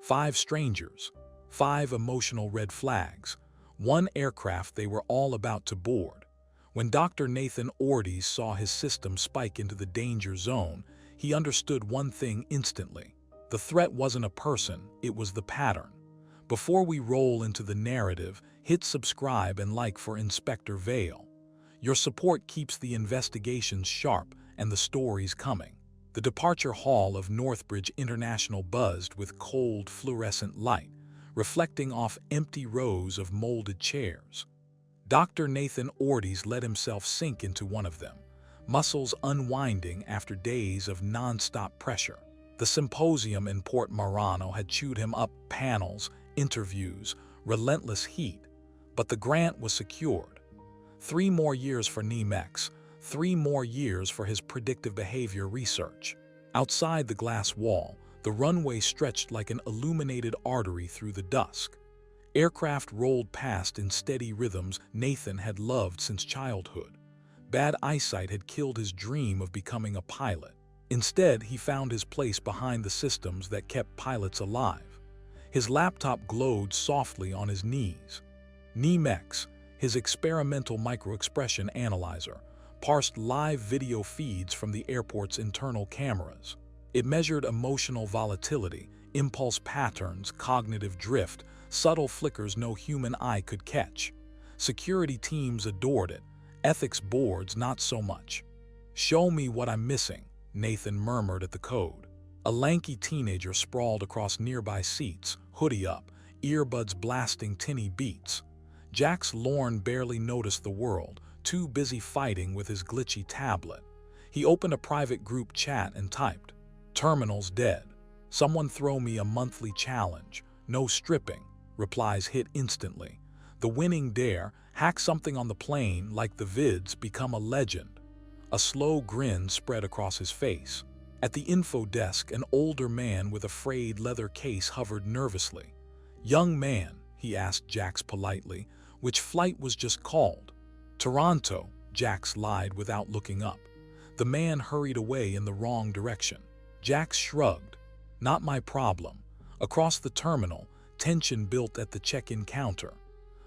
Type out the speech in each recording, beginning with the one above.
5 strangers, 5 emotional red flags, 1 aircraft they were all about to board. When Dr. Nathan Ortiz saw his system spike into the danger zone, he understood one thing instantly. The threat wasn't a person, it was the pattern. Before we roll into the narrative, hit subscribe and like for Inspector Vale. Your support keeps the investigations sharp and the stories coming. The departure hall of Northbridge International buzzed with cold fluorescent light, reflecting off empty rows of molded chairs. Dr. Nathan Ortiz let himself sink into one of them, muscles unwinding after days of non-stop pressure. The symposium in Port Marano had chewed him up: panels, interviews, relentless heat. But the grant was secured. 3 more years for NEMEX, 3 more years for his predictive behavior research. Outside the glass wall, the runway stretched like an illuminated artery through the dusk. Aircraft rolled past in steady rhythms Nathan had loved since childhood. Bad eyesight had killed his dream of becoming a pilot. Instead, he found his place behind the systems that kept pilots alive. His laptop glowed softly on his knees. NEMEX, his experimental microexpression analyzer, parsed live video feeds from the airport's internal cameras. It measured emotional volatility, impulse patterns, cognitive drift, subtle flickers no human eye could catch. Security teams adored it, ethics boards not so much. "Show me what I'm missing," Nathan murmured at the code. A lanky teenager sprawled across nearby seats, hoodie up, earbuds blasting tinny beats. Jax Lorne barely noticed the world, too busy fighting with his glitchy tablet. He opened a private group chat and typed, "Terminal's dead. Someone throw me a monthly challenge. No stripping." Replies hit instantly. The winning dare: hack something on the plane like the vids, become a legend. A slow grin spread across his face. At the info desk, an older man with a frayed leather case hovered nervously. "Young man," he asked Jax politely, "which flight was just called?" "Toronto," Jax lied without looking up. The man hurried away in the wrong direction. Jax shrugged. "Not my problem." Across the terminal, tension built at the check-in counter.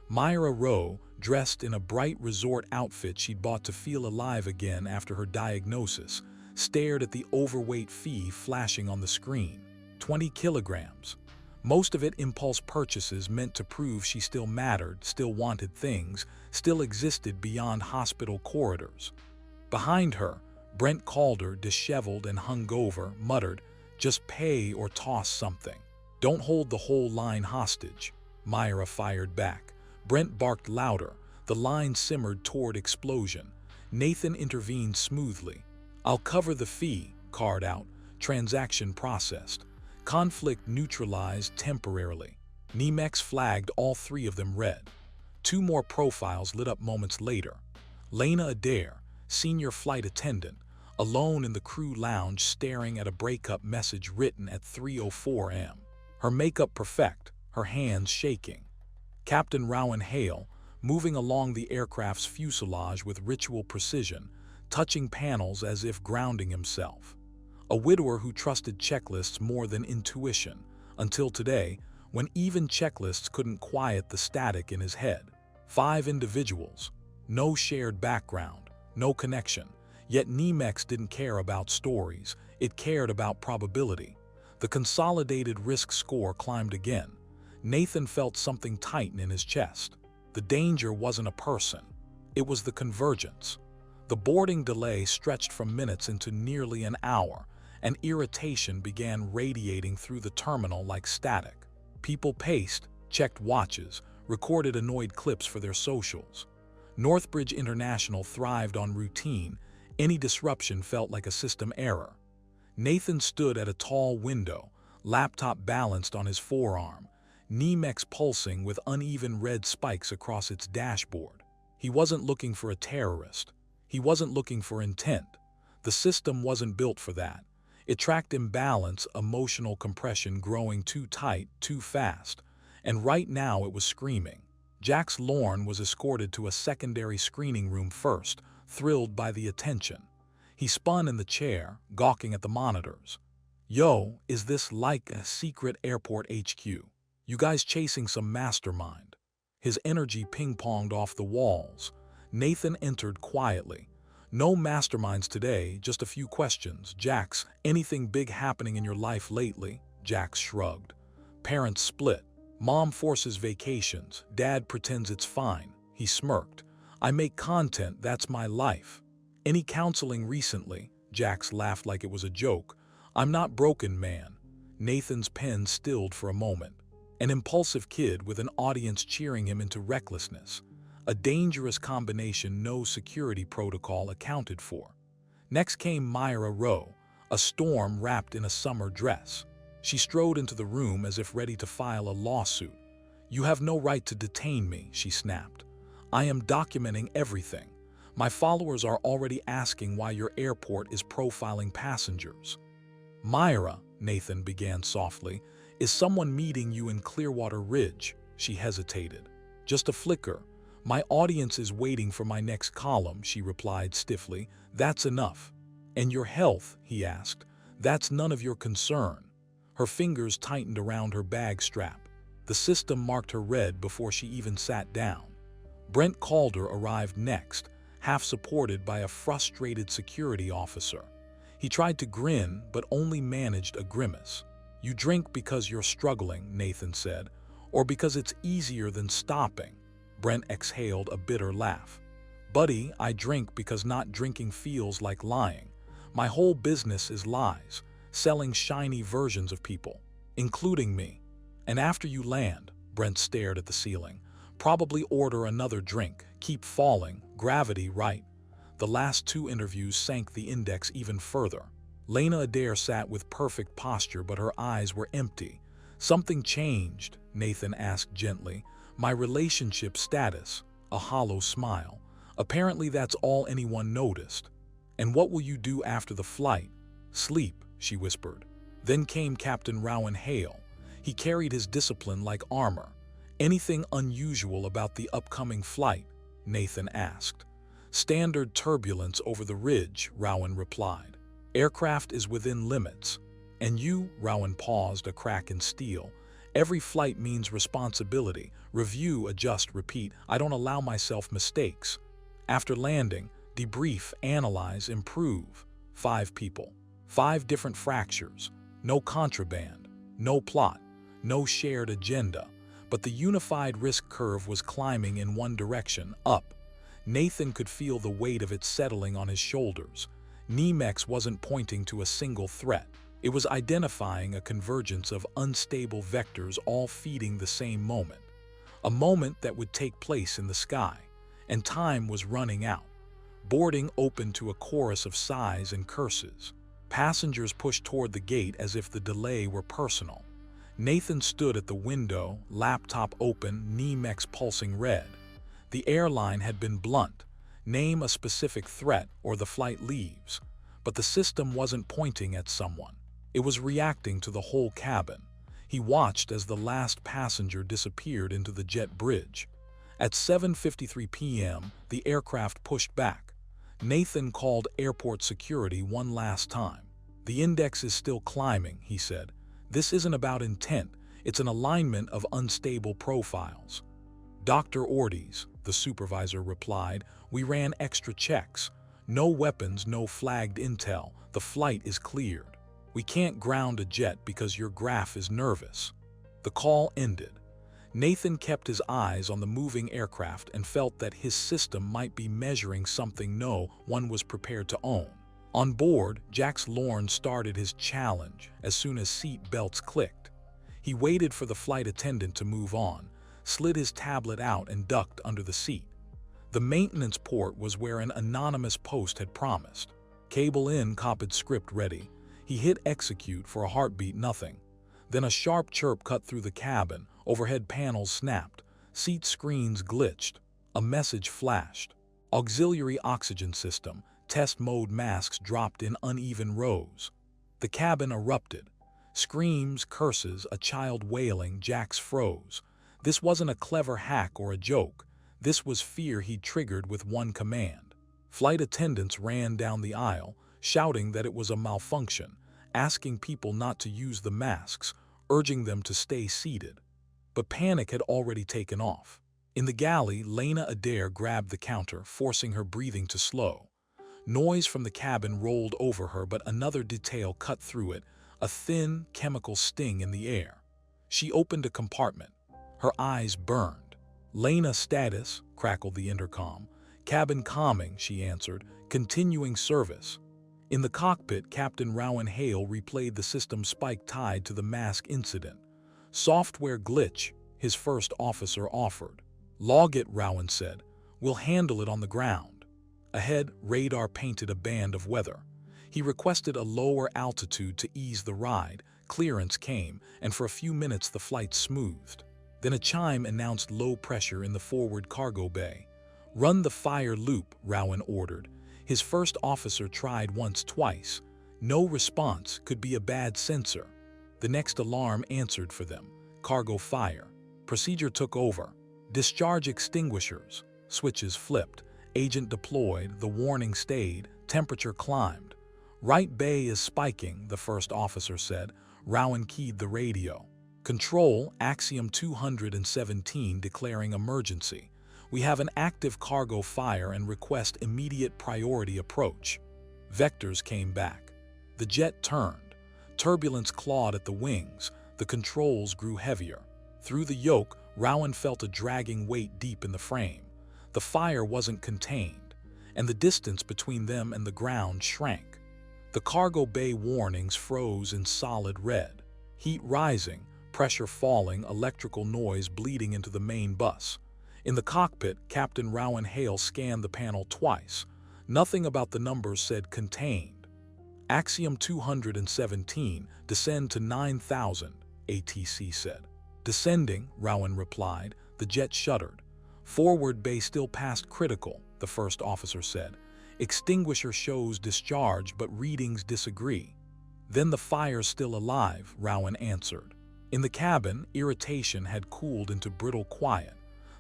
Myra Rowe, dressed in a bright resort outfit she'd bought to feel alive again after her diagnosis, stared at the overweight fee flashing on the screen. 20 kilograms. Most of it impulse purchases meant to prove she still mattered, still wanted things, still existed beyond hospital corridors. Behind her, Brent Calder, disheveled and hungover, muttered, "Just pay or toss something. Don't hold the whole line hostage." Myra fired back. Brent barked louder. The line simmered toward explosion. Nathan intervened smoothly. "I'll cover the fee," card out. Transaction processed. Conflict neutralized temporarily. NEMEX flagged all 3 of them red. 2 more profiles lit up moments later. Lena Adair, senior flight attendant, alone in the crew lounge staring at a breakup message written at 3:04 a.m. Her makeup perfect, her hands shaking. Captain Rowan Hale, moving along the aircraft's fuselage with ritual precision, touching panels as if grounding himself. A widower who trusted checklists more than intuition, until today, when even checklists couldn't quiet the static in his head. 5 individuals, no shared background, no connection. Yet NEMEX didn't care about stories, it cared about probability. The consolidated risk score climbed again. Nathan felt something tighten in his chest. The danger wasn't a person, it was the convergence. The boarding delay stretched from minutes into nearly an hour, and irritation began radiating through the terminal like static. People paced, checked watches, recorded annoyed clips for their socials. Northbridge International thrived on routine. Any disruption felt like a system error. Nathan stood at a tall window, laptop balanced on his forearm, NEMEX pulsing with uneven red spikes across its dashboard. He wasn't looking for a terrorist. He wasn't looking for intent. The system wasn't built for that. It tracked imbalance, emotional compression growing too tight, too fast. And right now it was screaming. Jax Lorne was escorted to a secondary screening room first, thrilled by the attention. He spun in the chair, gawking at the monitors. Yo, is this like a secret airport HQ? You guys chasing some mastermind? His energy ping-ponged off the walls. Nathan entered quietly. No masterminds today, just a few questions. Jax, anything big happening in your life lately? Jax shrugged. Parents split. Mom forces vacations. Dad pretends it's fine. He smirked. I make content, that's my life. Any counseling recently? Jax laughed like it was a joke. I'm not broken, man. Nathan's pen stilled for a moment. An impulsive kid with an audience cheering him into recklessness. A dangerous combination no security protocol accounted for. Next came Myra Rowe, a storm wrapped in a summer dress. She strode into the room as if ready to file a lawsuit. You have no right to detain me, she snapped. I am documenting everything. My followers are already asking why your airport is profiling passengers. Myra, Nathan began softly, is someone meeting you in Clearwater Ridge? She hesitated. Just a flicker. My audience is waiting for my next column, she replied stiffly. That's enough. And your health, he asked. That's none of your concern. Her fingers tightened around her bag strap. The system marked her red before she even sat down. Brent Calder arrived next, half supported by a frustrated security officer. He tried to grin, but only managed a grimace. You drink because you're struggling, Nathan said, or because it's easier than stopping. Brent exhaled a bitter laugh. Buddy, I drink because not drinking feels like lying. My whole business is lies, selling shiny versions of people, including me. And after you land, Brent stared at the ceiling, probably order another drink, keep falling, gravity right. The last two interviews sank the index even further. Lena Adair sat with perfect posture, but her eyes were empty. Something changed, Nathan asked gently. My relationship status, a hollow smile. Apparently that's all anyone noticed. And what will you do after the flight? Sleep, she whispered. Then came Captain Rowan Hale. He carried his discipline like armor. Anything unusual about the upcoming flight? Nathan asked. Standard turbulence over the ridge, Rowan replied. Aircraft is within limits. And you, Rowan paused, a crack in steel. Every flight means responsibility. Review, adjust, repeat. I don't allow myself mistakes. After landing, debrief, analyze, improve. 5 people. 5 different fractures. No contraband. No plot. No shared agenda. But the unified risk curve was climbing in one direction, up. Nathan could feel the weight of it settling on his shoulders. Nemex wasn't pointing to a single threat. It was identifying a convergence of unstable vectors all feeding the same moment. A moment that would take place in the sky. And time was running out. Boarding opened to a chorus of sighs and curses. Passengers pushed toward the gate as if the delay were personal. Nathan stood at the window, laptop open, Nemex pulsing red. The airline had been blunt. Name a specific threat or the flight leaves. But the system wasn't pointing at someone. It was reacting to the whole cabin. He watched as the last passenger disappeared into the jet bridge. At 7:53 p.m., the aircraft pushed back. Nathan called airport security one last time. The index is still climbing, he said. This isn't about intent. It's an alignment of unstable profiles. Dr. Ortiz, the supervisor replied, we ran extra checks. No weapons, no flagged intel. The flight is cleared. We can't ground a jet because your graph is nervous. The call ended. Nathan kept his eyes on the moving aircraft and felt that his system might be measuring something no one was prepared to own. On board, Jax Lorne started his challenge as soon as seat belts clicked. He waited for the flight attendant to move on, slid his tablet out and ducked under the seat. The maintenance port was where an anonymous post had promised. Cable in, copied script ready. He hit execute for a heartbeat, nothing. Then a sharp chirp cut through the cabin, overhead panels snapped, seat screens glitched. A message flashed. Auxiliary oxygen system, test mode masks dropped in uneven rows. The cabin erupted. Screams, curses, a child wailing, Jax froze. This wasn't a clever hack or a joke. This was fear he'd triggered with one command. Flight attendants ran down the aisle, shouting that it was a malfunction. asking people not to use the masks, urging them to stay seated. But panic had already taken off. In the galley, Lena Adair grabbed the counter, forcing her breathing to slow. Noise from the cabin rolled over her, but another detail cut through it, a thin, chemical sting in the air. She opened a compartment. Her eyes burned. "Lena, status," crackled the intercom. "Cabin calming," she answered, "continuing service." In the cockpit, Captain Rowan Hale replayed the system spike tied to the mask incident. "Software glitch," his first officer offered. "Log it," Rowan said. "We'll handle it on the ground." Ahead, radar painted a band of weather. He requested a lower altitude to ease the ride. Clearance came, and for a few minutes the flight smoothed. Then a chime announced low pressure in the forward cargo bay. "Run the fire loop," Rowan ordered. His first officer tried once, twice. No response. Could be a bad sensor. The next alarm answered for them. Cargo fire. Procedure took over. Discharge extinguishers. Switches flipped. Agent deployed. The warning stayed. Temperature climbed. "Right bay is spiking," the first officer said. Rowan keyed the radio. "Control, Axiom 217 declaring emergency. We have an active cargo fire and request immediate priority approach." Vectors came back. The jet turned. Turbulence clawed at the wings. The controls grew heavier. Through the yoke, Rowan felt a dragging weight deep in the frame. The fire wasn't contained, and the distance between them and the ground shrank. The cargo bay warnings froze in solid red. Heat rising, pressure falling, electrical noise bleeding into the main bus. In the cockpit, Captain Rowan Hale scanned the panel twice. Nothing about the numbers said contained. "Axiom 217, descend to 9,000, ATC said. "Descending," Rowan replied. The jet shuddered. "Forward bay still past critical," the first officer said. "Extinguisher shows discharge, but readings disagree." "Then the fire's still alive," Rowan answered. In the cabin, irritation had cooled into brittle quiet.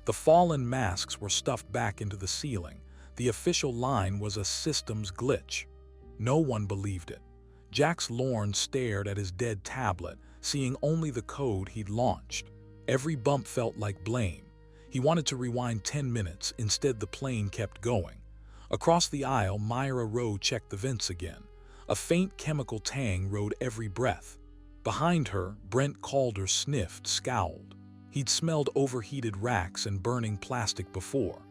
The fallen masks were stuffed back into the ceiling. The official line was a systems glitch. No one believed it. Jax Lorne stared at his dead tablet, seeing only the code he'd launched. Every bump felt like blame. He wanted to rewind 10 minutes. Instead, the plane kept going. Across the aisle, Myra Rowe checked the vents again. A faint chemical tang rode every breath. Behind her, Brent Calder sniffed, scowled. He'd smelled overheated racks and burning plastic before.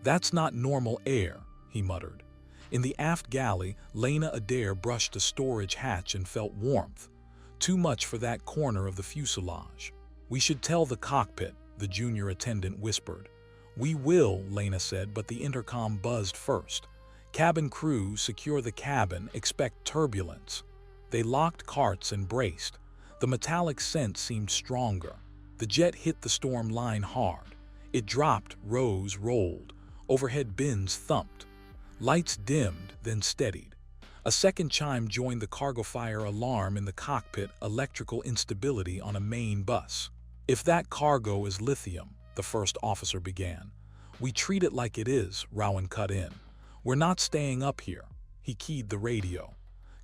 "That's not normal air," he muttered. In the aft galley, Lena Adair brushed a storage hatch and felt warmth. Too much for that corner of the fuselage. "We should tell the cockpit," the junior attendant whispered. "We will," Lena said, but the intercom buzzed first. "Cabin crew, secure the cabin, expect turbulence." They locked carts and braced. The metallic scent seemed stronger. The jet hit the storm line hard. It dropped, rose, rolled. Overhead bins thumped. Lights dimmed, then steadied. A second chime joined the cargo fire alarm in the cockpit, electrical instability on a main bus. "If that cargo is lithium," the first officer began. "We treat it like it is," Rowan cut in. "We're not staying up here." He keyed the radio.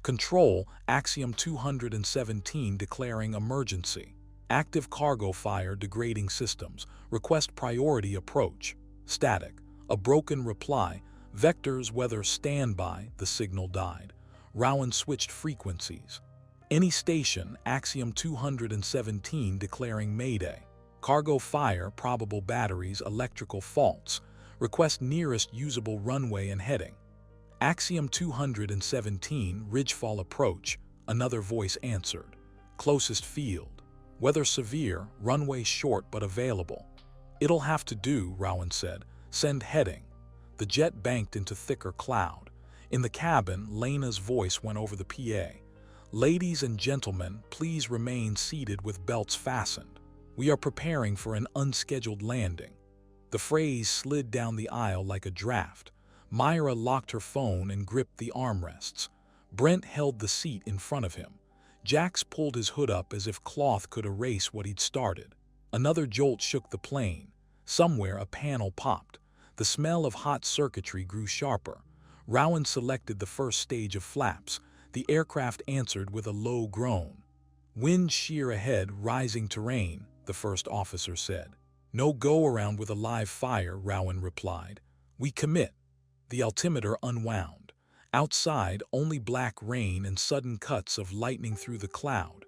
"Control, Axiom 217 declaring emergency. Active cargo fire degrading systems. Request priority approach. Static." A broken reply. "Vectors weather standby," the signal died. Rowan switched frequencies. "Any station, Axiom 217 declaring Mayday. Cargo fire, probable batteries, electrical faults. Request nearest usable runway and heading." "Axiom 217, ridgefall approach," another voice answered. "Closest field. Weather severe, runway short but available." "It'll have to do," Rowan said. "Send heading." The jet banked into thicker cloud. In the cabin, Lena's voice went over the PA. "Ladies and gentlemen, please remain seated with belts fastened. We are preparing for an unscheduled landing." The phrase slid down the aisle like a draft. Myra locked her phone and gripped the armrests. Brent held the seat in front of him. Jax pulled his hood up as if cloth could erase what he'd started. Another jolt shook the plane. Somewhere a panel popped. The smell of hot circuitry grew sharper. Rowan selected the first stage of flaps. The aircraft answered with a low groan. "Wind sheer ahead, rising terrain," the first officer said. "No go-around with a live fire," Rowan replied. "We commit." The altimeter unwound. Outside, only black rain and sudden cuts of lightning through the cloud.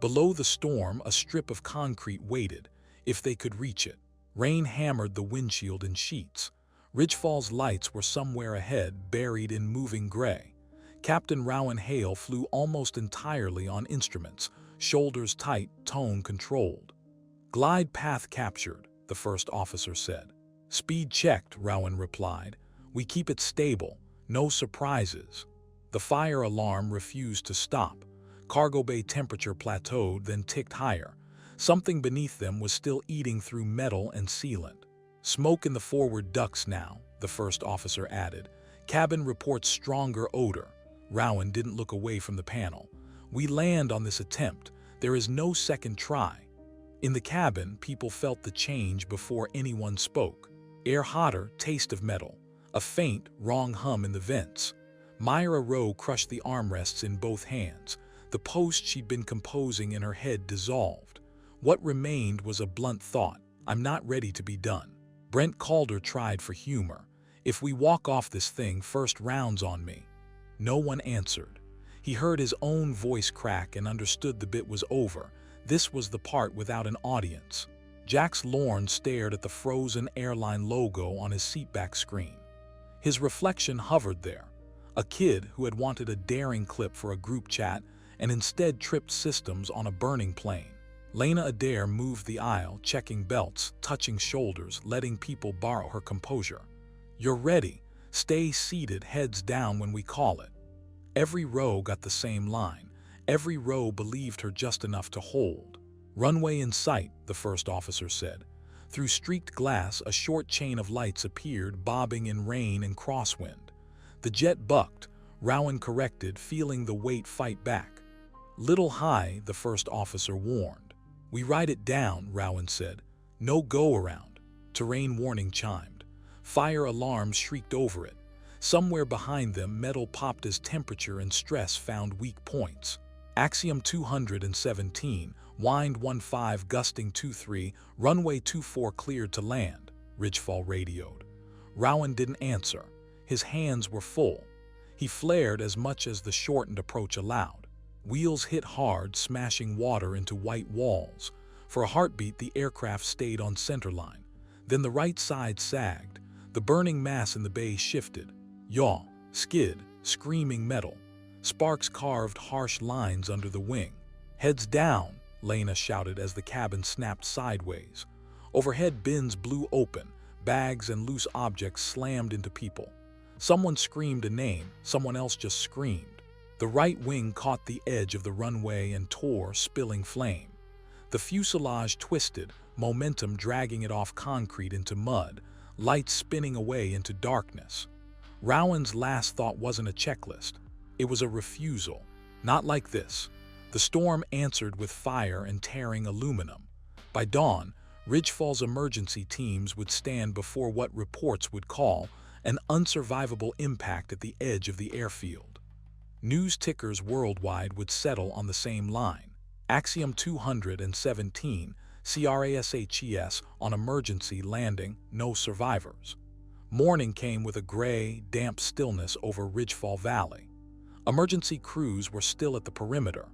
Below the storm, a strip of concrete waited, if they could reach it. Rain hammered the windshield in sheets. Ridgefall's lights were somewhere ahead, buried in moving gray. Captain Rowan Hale flew almost entirely on instruments, shoulders tight, tone controlled. "Glide path captured," the first officer said. "Speed checked," Rowan replied. "We keep it stable, no surprises." The fire alarm refused to stop. Cargo bay temperature plateaued, then ticked higher. Something beneath them was still eating through metal and sealant. "Smoke in the forward ducts now," the first officer added. "Cabin reports stronger odor." Rowan didn't look away from the panel. "We land on this attempt. There is no second try." In the cabin, people felt the change before anyone spoke. Air hotter, taste of metal. A faint, wrong hum in the vents. Myra Rowe crushed the armrests in both hands. The post she'd been composing in her head dissolved. What remained was a blunt thought: "I'm not ready to be done." Brent Calder tried for humor. "If we walk off this thing, first round's on me." No one answered. He heard his own voice crack and understood the bit was over. This was the part without an audience. Jax Lorne stared at the frozen airline logo on his seatback screen. His reflection hovered there. A kid who had wanted a daring clip for a group chat and instead tripped systems on a burning plane. Lena Adair moved the aisle, checking belts, touching shoulders, letting people borrow her composure. "You're ready. Stay seated, heads down when we call it." Every row got the same line. Every row believed her just enough to hold. "Runway in sight," the first officer said. Through streaked glass, a short chain of lights appeared, bobbing in rain and crosswind. The jet bucked. Rowan corrected, feeling the weight fight back. "Little high," the first officer warned. "We ride it down," Rowan said. "No go-around." Terrain warning chimed. Fire alarms shrieked over it. Somewhere behind them, metal popped as temperature and stress found weak points. Axiom 217, wind 15, gusting 23, runway 24 cleared to land, Ridgefall radioed. Rowan didn't answer. His hands were full. He flared as much as the shortened approach allowed. Wheels hit hard, smashing water into white walls. For a heartbeat, the aircraft stayed on centerline. Then the right side sagged. The burning mass in the bay shifted. Yaw, skid, screaming metal. Sparks carved harsh lines under the wing. "Heads down," Lena shouted as the cabin snapped sideways. Overhead, bins blew open. Bags and loose objects slammed into people. Someone screamed a name, someone else just screamed. The right wing caught the edge of the runway and tore, spilling flame. The fuselage twisted, momentum dragging it off concrete into mud, lights spinning away into darkness. Rowan's last thought wasn't a checklist. It was a refusal. Not like this. The storm answered with fire and tearing aluminum. By dawn, Ridgefall's emergency teams would stand before what reports would call an unsurvivable impact at the edge of the airfield. News tickers worldwide would settle on the same line. Axiom 217, CRASHES on emergency landing, no survivors. Morning came with a gray, damp stillness over Ridgefall Valley. Emergency crews were still at the perimeter,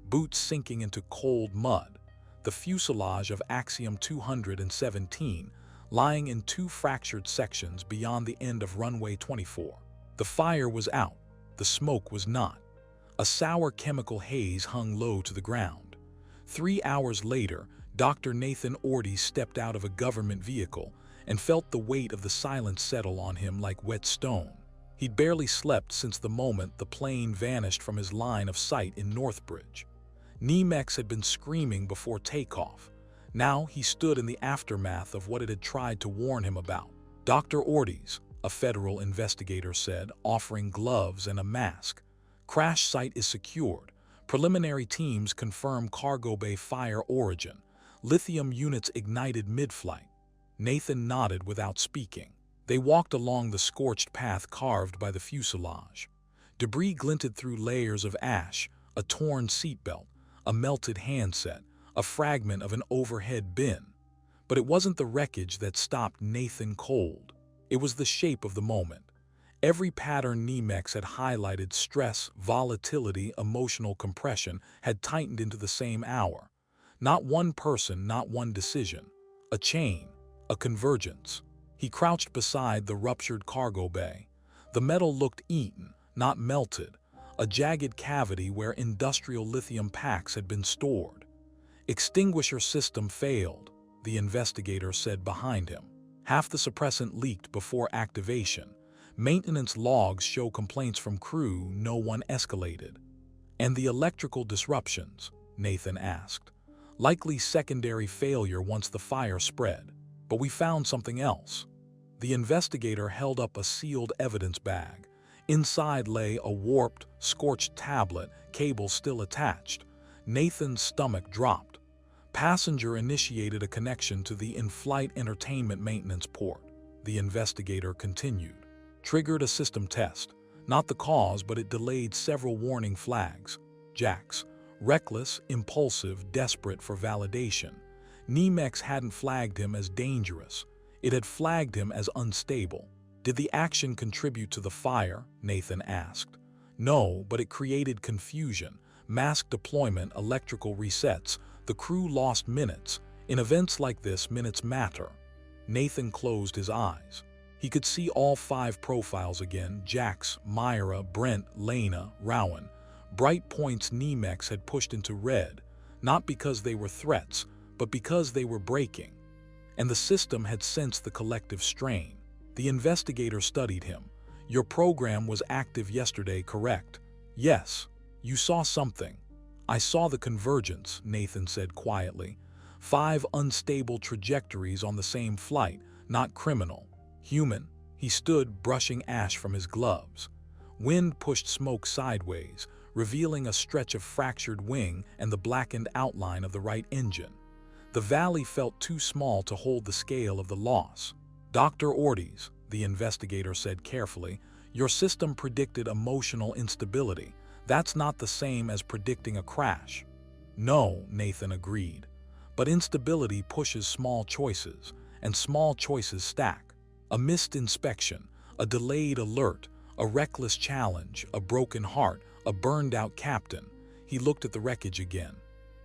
boots sinking into cold mud. The fuselage of Axiom 217 lying in two fractured sections beyond the end of runway 24. The fire was out. The smoke was not. A sour chemical haze hung low to the ground. 3 hours later, Dr. Nathan Ortiz stepped out of a government vehicle and felt the weight of the silence settle on him like wet stone. He'd barely slept since the moment the plane vanished from his line of sight in Northbridge. NEMEX had been screaming before takeoff. Now he stood in the aftermath of what it had tried to warn him about. "Dr. Ortiz," a federal investigator said, offering gloves and a mask. "Crash site is secured. Preliminary teams confirm cargo bay fire origin. Lithium units ignited mid-flight." Nathan nodded without speaking. They walked along the scorched path carved by the fuselage. Debris glinted through layers of ash, a torn seatbelt, a melted handset, a fragment of an overhead bin. But it wasn't the wreckage that stopped Nathan cold. It was the shape of the moment. Every pattern Nemex had highlighted, stress, volatility, emotional compression, had tightened into the same hour. Not one person, not one decision. A chain, a convergence. He crouched beside the ruptured cargo bay. The metal looked eaten, not melted, a jagged cavity where industrial lithium packs had been stored. Extinguisher system failed, the investigator said behind him. Half the suppressant leaked before activation. Maintenance logs show complaints from crew, no one escalated. And the electrical disruptions? Nathan asked. Likely secondary failure once the fire spread. But we found something else. The investigator held up a sealed evidence bag. Inside lay a warped, scorched tablet, cable still attached. Nathan's stomach dropped. Passenger initiated a connection to the in-flight entertainment maintenance port. The investigator continued. Triggered a system test. Not the cause, but it delayed several warning flags. Jacks. Reckless, impulsive, desperate for validation. Nemex hadn't flagged him as dangerous. It had flagged him as unstable. Did the action contribute to the fire? Nathan asked. No, but it created confusion. Mass deployment, electrical resets. The crew lost minutes. In events like this, minutes matter. Nathan closed his eyes. He could see all 5 profiles again: Jax, Myra, Brent, Lena, Rowan. Bright points Nemex had pushed into red, not because they were threats, but because they were breaking. And the system had sensed the collective strain. The investigator studied him. Your program was active yesterday, correct? Yes. You saw something. I saw the convergence, Nathan said quietly. 5 unstable trajectories on the same flight, not criminal. Human. He stood, brushing ash from his gloves. Wind pushed smoke sideways, revealing a stretch of fractured wing and the blackened outline of the right engine. The valley felt too small to hold the scale of the loss. Dr. Ortiz, the investigator said carefully, your system predicted emotional instability. That's not the same as predicting a crash. No, Nathan agreed. But instability pushes small choices, and small choices stack. A missed inspection, a delayed alert, a reckless challenge, a broken heart, a burned-out captain. He looked at the wreckage again.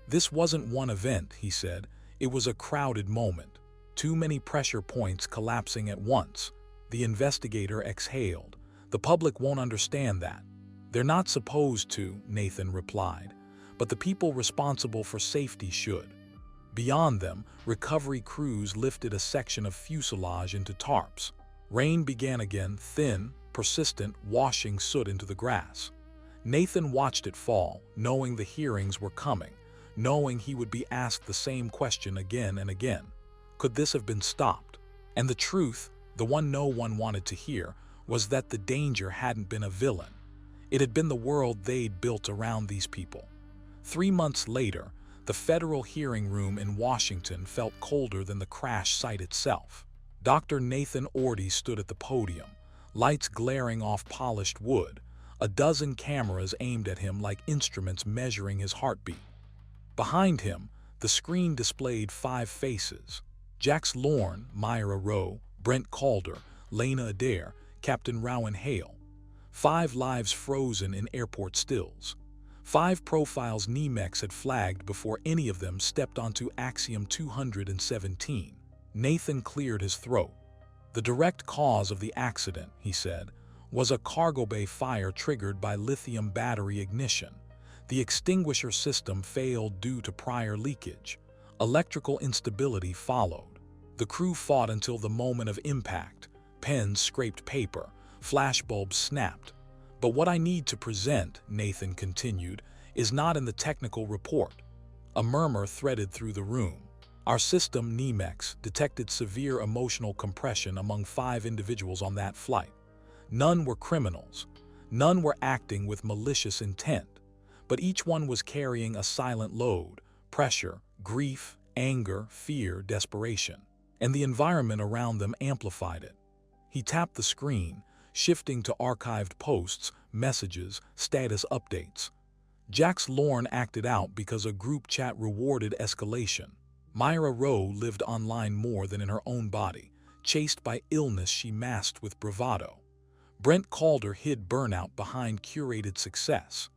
This wasn't one event, he said. It was a crowded moment. Too many pressure points collapsing at once. The investigator exhaled. The public won't understand that. They're not supposed to, Nathan replied. But the people responsible for safety should. Beyond them, recovery crews lifted a section of fuselage into tarps. Rain began again, thin, persistent, washing soot into the grass. Nathan watched it fall, knowing the hearings were coming, knowing he would be asked the same question again and again. Could this have been stopped? And the truth, the one no one wanted to hear, was that the danger hadn't been a villain. It had been the world they'd built around these people. 3 months later, the federal hearing room in Washington felt colder than the crash site itself. Dr. Nathan Ortiz stood at the podium, lights glaring off polished wood, a dozen cameras aimed at him like instruments measuring his heartbeat. Behind him, the screen displayed 5 faces. Jax Lorne, Myra Rowe, Brent Calder, Lena Adair, Captain Rowan Hale. 5 lives frozen in airport stills. 5 profiles Nemex had flagged before any of them stepped onto Axiom 217. Nathan cleared his throat. The direct cause of the accident, he said, was a cargo bay fire triggered by lithium battery ignition. The extinguisher system failed due to prior leakage. Electrical instability followed. The crew fought until the moment of impact. Pens scraped paper. Flashbulbs snapped. But what I need to present, Nathan continued, is not in the technical report. A murmur threaded through the room. Our system, Nemex, detected severe emotional compression among 5 individuals on that flight. None were criminals. None were acting with malicious intent. But each one was carrying a silent load: pressure, grief, anger, fear, desperation. And the environment around them amplified it. He tapped the screen, shifting to archived posts, messages, status updates. Jack's Lorne acted out because a group chat rewarded escalation. Myra Rowe lived online more than in her own body, chased by illness she masked with bravado. Brent Calder hid burnout behind curated success.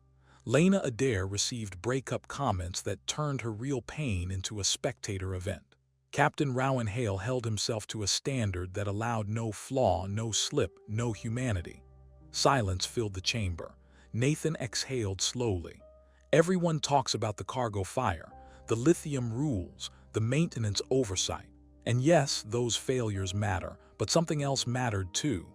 Lena Adair received breakup comments that turned her real pain into a spectator event. Captain Rowan Hale held himself to a standard that allowed no flaw, no slip, no humanity. Silence filled the chamber. Nathan exhaled slowly. Everyone talks about the cargo fire, the lithium rules, the maintenance oversight. And yes, those failures matter, but something else mattered too.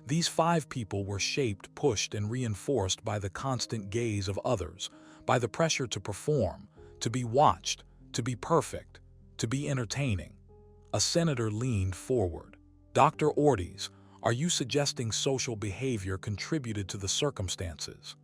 These 5 people were shaped, pushed, and reinforced by the constant gaze of others, by the pressure to perform, to be watched, to be perfect, to be entertaining. A senator leaned forward. "Dr. Ortiz, are you suggesting social behavior contributed to the circumstances?"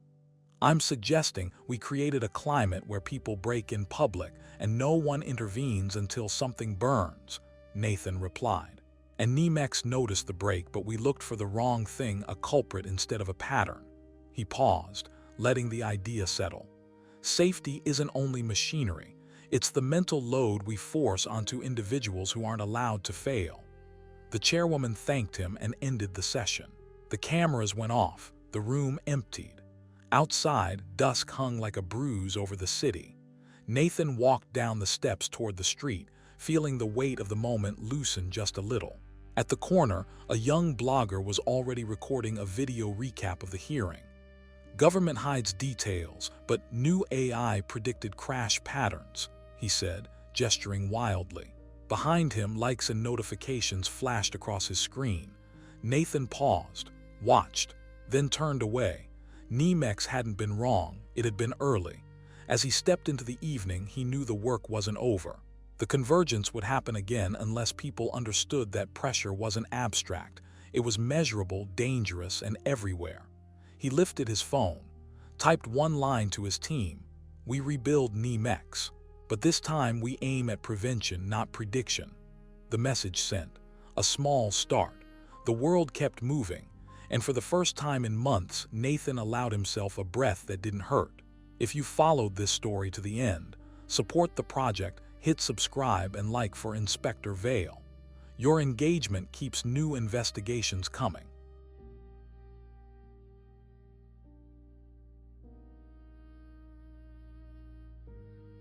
"I'm suggesting we created a climate where people break in public and no one intervenes until something burns," Nathan replied. "And Nemex noticed the break, but we looked for the wrong thing, a culprit instead of a pattern." He paused, letting the idea settle. Safety isn't only machinery. It's the mental load we force onto individuals who aren't allowed to fail. The chairwoman thanked him and ended the session. The cameras went off, the room emptied. Outside, dusk hung like a bruise over the city. Nathan walked down the steps toward the street, feeling the weight of the moment loosen just a little. At the corner, a young blogger was already recording a video recap of the hearing. "Government hides details, but new AI predicted crash patterns," he said, gesturing wildly. Behind him, likes and notifications flashed across his screen. Nathan paused, watched, then turned away. Nemex hadn't been wrong, it had been early. As he stepped into the evening, he knew the work wasn't over. The convergence would happen again unless people understood that pressure wasn't abstract. It was measurable, dangerous, and everywhere. He lifted his phone, typed one line to his team: "We rebuild Nemex. But this time we aim at prevention, not prediction." The message sent. A small start. The world kept moving, and for the first time in months, Nathan allowed himself a breath that didn't hurt. If you followed this story to the end, support the project, hit subscribe and like for Inspector Vale. Your engagement keeps new investigations coming.